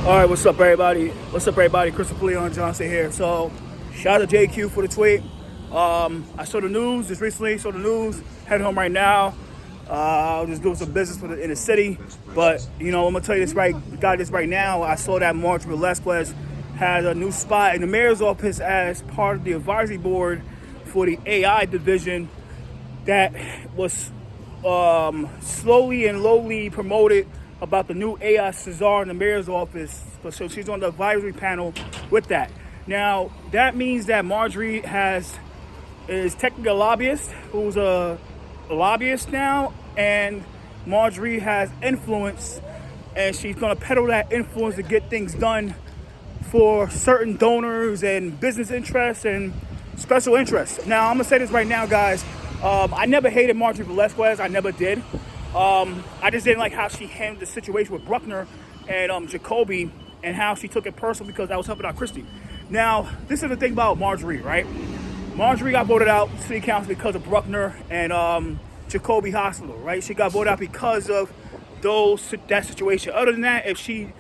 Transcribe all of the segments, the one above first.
All right, what's up, everybody? What's up, everybody? Christopher Leon Johnson here. So, shout out to JQ for the tweet. I saw the news just recently. Saw the news. Heading home right now. Just doing some business in the city. But I'm gonna tell you this right now. I saw that Marjorie Velazquez had a new spot in the mayor's office as part of the advisory board for the AI division that was slowly and lowly promoted about the new AI Cesar in the mayor's office. So she's on the advisory panel with that. Now, that means that Marjorie is technically a lobbyist who's a lobbyist now, and Marjorie has influence, and she's going to peddle that influence to get things done for certain donors and business interests and special interests. Now, I'm going to say this right now, guys. I never hated Marjorie Velazquez. I never did. I just didn't like how she handled the situation with Bruckner and Jacoby, and how she took it personal because I was helping out Kristy. Now, this is the thing about Marjorie, right? Marjorie got voted out city council because of Bruckner and Jacoby Hospital, right? She got voted out because of that situation. Other than that, if she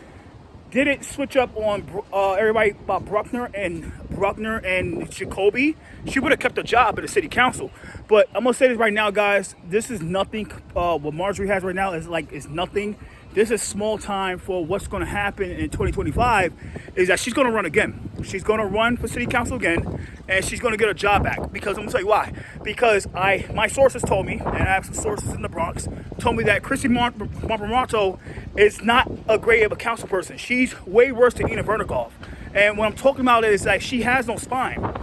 didn't switch up on everybody about Bruckner and Jacoby, she would have kept the job at the city council. But I'm gonna say this right now, guys. This is nothing. What Marjorie has right now is nothing. This is small time for what's going to happen in 2025. Is that she's going to run again? She's going to run for city council again, and she's going to get her job back. Because I'm going to tell you why. Because my sources told me, and I have some sources in the Bronx, told me that Kristy Marmorato is not a great of a council person. She's way worse than Ina Vernikov. And what I'm talking about is that she has no spine.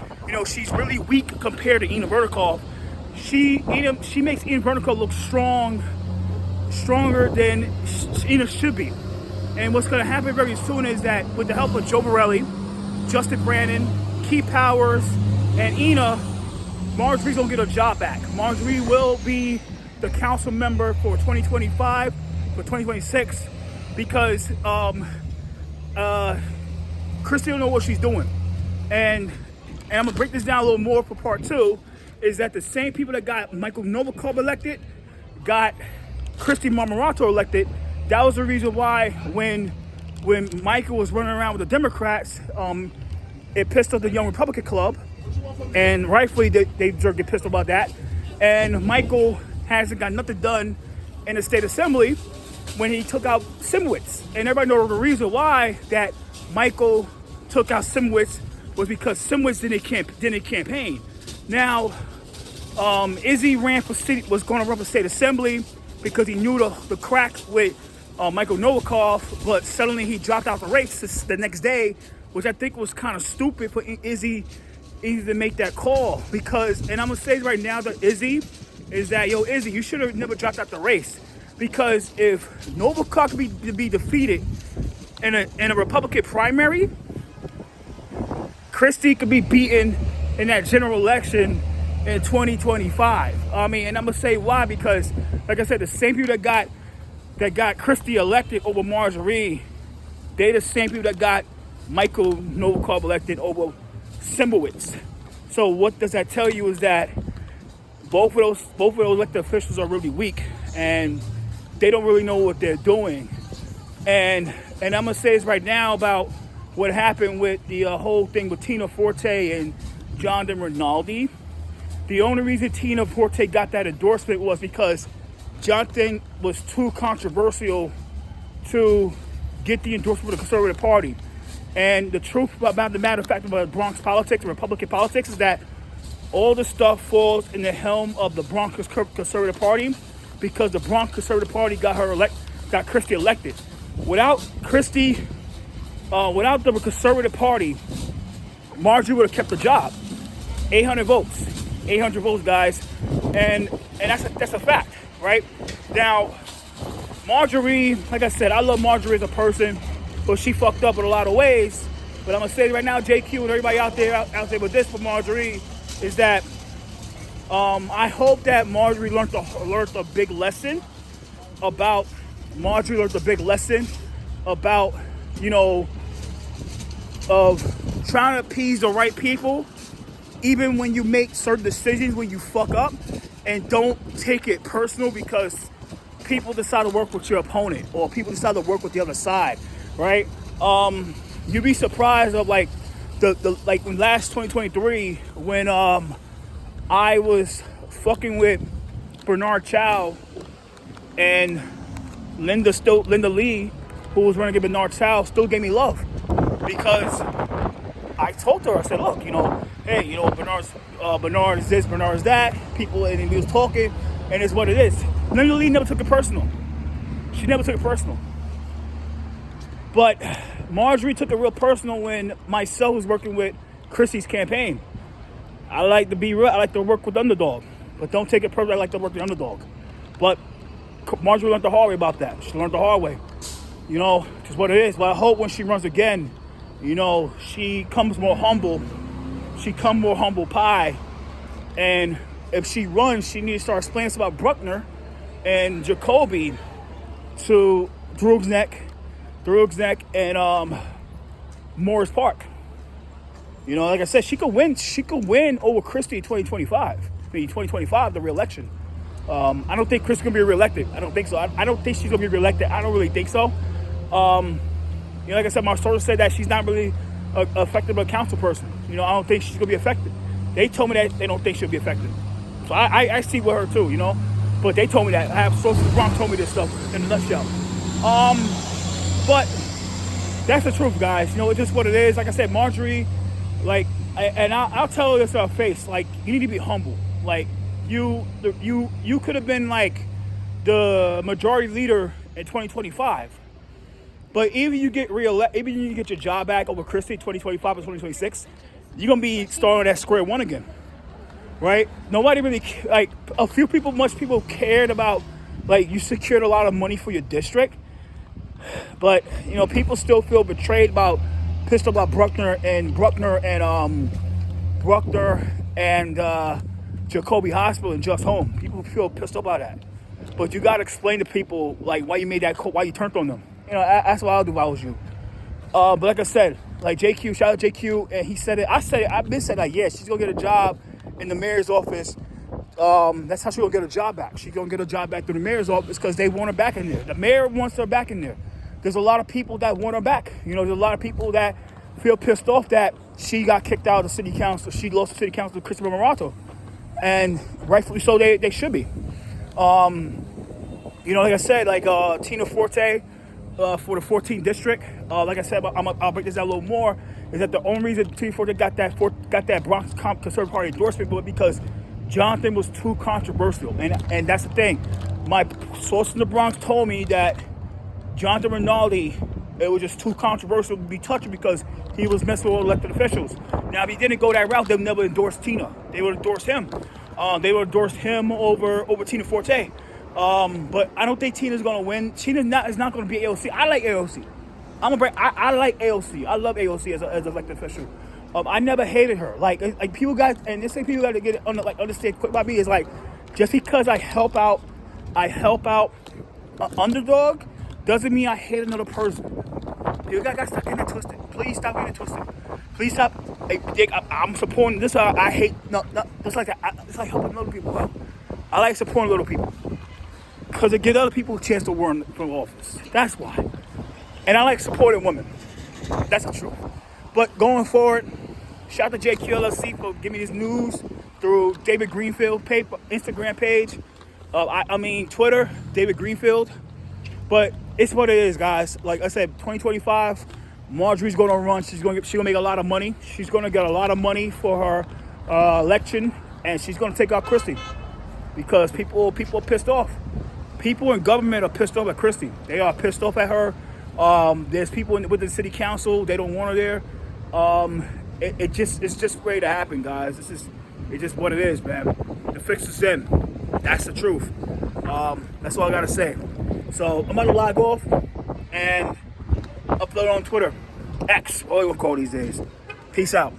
She's really weak compared to Ina Vernikov. She makes Ina Vernikov look stronger than Ina should be. And what's going to happen very soon is that with the help of Joe Borelli, Justin Brannan, Key Powers, and Ina, Marjorie's going to get her job back. Marjorie will be the council member for 2025, for 2026, because Kristy don't know what she's doing. And I'm going to break this down a little more for part two, is that the same people that got Michael Novikov elected got Kristy Marmorato elected. That was the reason why when Michael was running around with the Democrats, it pissed off the Young Republican Club, and rightfully they get pissed about that. And Michael hasn't got nothing done in the state assembly when he took out Simowitz. And everybody knows the reason why that Michael took out Simowitz was because Simowitz didn't campaign. Now, Izzy was going to run for state assembly because he knew the crack with Michael Novikov, but suddenly he dropped out the race the next day, which I think was kind of stupid for Izzy to make that call. Because, and I'm going to say right now to Izzy, is that, Izzy, you should have never dropped out the race. Because if Novikov could be defeated in a Republican primary, Kristy could be beaten in that general election in 2025. And I'm gonna say why, because like I said, the same people that got Kristy elected over Marjorie, they the same people that got Michael Novikov elected over Simowitz. So what does that tell you is that both of those elected officials are really weak, and they don't really know what they're doing. And I'm gonna say this right now about what happened with the whole thing with Tina Forte and John DeRinaldi. The only reason Tina Forte got that endorsement was because Jonathan was too controversial to get the endorsement of the Conservative Party. And the truth about the matter of fact about Bronx politics and Republican politics is that all the stuff falls in the helm of the Bronx Conservative Party, because the Bronx Conservative Party got Kristy elected. Without Kristy, without the Conservative Party, Marjorie would have kept the job. 800 votes, guys, and that's a fact, right? Now, Marjorie, like I said, I love Marjorie as a person, but she fucked up in a lot of ways. But I'm gonna say right now, JQ and everybody out there with this for Marjorie is that I hope that Marjorie learned a big lesson about of trying to appease the right people, even when you make certain decisions when you fuck up, and don't take it personal because people decide to work with your opponent or people decide to work with the other side, right? You'd be surprised of like like in last 2023 when I was fucking with Bernard Chow and Linda Lee, who was running against Bernard Chow, still gave me love because I told her, I said, look, hey, Bernard is this, Bernard is that. People, and we was talking, and it's what it is. Linda Lee never took it personal. She never took it personal. But Marjorie took it real personal when myself was working with Kristy's campaign. I like to be real. I like to work with the underdog. But don't take it personal. I like to work with the underdog. But Marjorie learned the hard way about that. She learned the hard way. Just what it is. But I hope when she runs again, she comes more humble. She come more humble pie. And if she runs, she needs to start explaining about Bruckner and Jacoby to Drug's Neck and Morris Park. Like I said, she could win over Kristy in 2025. 2025, the re-election. I don't think Kristy's gonna be reelected. I don't think so. I don't think she's gonna be reelected. I don't really think so. Like I said, my sources said that she's not really effective as a council person. I don't think she's gonna be effective. They told me that they don't think she'll be effective. So I see with her too, But they told me that. I have sources in the Bronx told me this stuff in a nutshell. But that's the truth, guys. It's just what it is. Like I said, Marjorie, I'll tell her this to her face. Like, you need to be humble. Like, you could have been like the majority leader in 2025. But even you get even you get your job back over Kristy 2025 or 2026, you're gonna be starting at square one again, right? Nobody really much people cared about you secured a lot of money for your district, but people still feel betrayed pissed about Bruckner and Jacoby Hospital and Just Home. People feel pissed about that, but you gotta explain to people why you made that call, why you turned on them. That's what I'll do if I was you. But like I said, JQ, shout out JQ, and he said it. I said it. I've been saying yeah, she's gonna get a job in the mayor's office. That's how she's gonna get a job back. She's gonna get a job back through the mayor's office because they want her back in there. The mayor wants her back in there. There's a lot of people that want her back. There's a lot of people that feel pissed off that she got kicked out of the city council. She lost the city council to Christopher Marato, and rightfully so. They should be. Like I said, Tina Forte. For the 14th district, like I said, I'll break this down a little more. Is that the only reason Tina Forte got that Bronx Conservative Party endorsement was because Jonathan was too controversial, and that's the thing. My source in the Bronx told me that Jonathan Rinaldi, it was just too controversial to be touched because he was messing with elected officials. Now, if he didn't go that route, they would never endorse Tina. They would endorse him. They would endorse him over Tina Forte. But I don't think Tina's gonna win. Tina is not gonna be AOC. I like AOC. I like AOC. I love AOC as an elected official. I never hated her. People got, and this thing people got to get understand quick about me is just because I help out an underdog doesn't mean I hate another person. You guys stop getting it twisted. Please stop getting it twisted. Please stop. I'm supporting this. I hate it's like helping little people out. I like supporting little people. Because it gives other people a chance to run for office. That's why. And I like supporting women. That's the truth. But going forward, shout out to JQLSC for giving me this news through David Greenfield Instagram page. Twitter, David Greenfield. But it's what it is, guys. Like I said, 2025, Marjorie's going to run. She's going to make a lot of money. She's going to get a lot of money for her election. And she's going to take out Kristy. Because people are pissed off. People in government are pissed off at Kristy. They are pissed off at her. There's people with the city council. They don't want her there. It's just ready to happen, guys. It's just what it is, man. The fix is in. That's the truth. That's all I gotta say. So I'm gonna log off and upload on Twitter, X, what we will call these days. Peace out.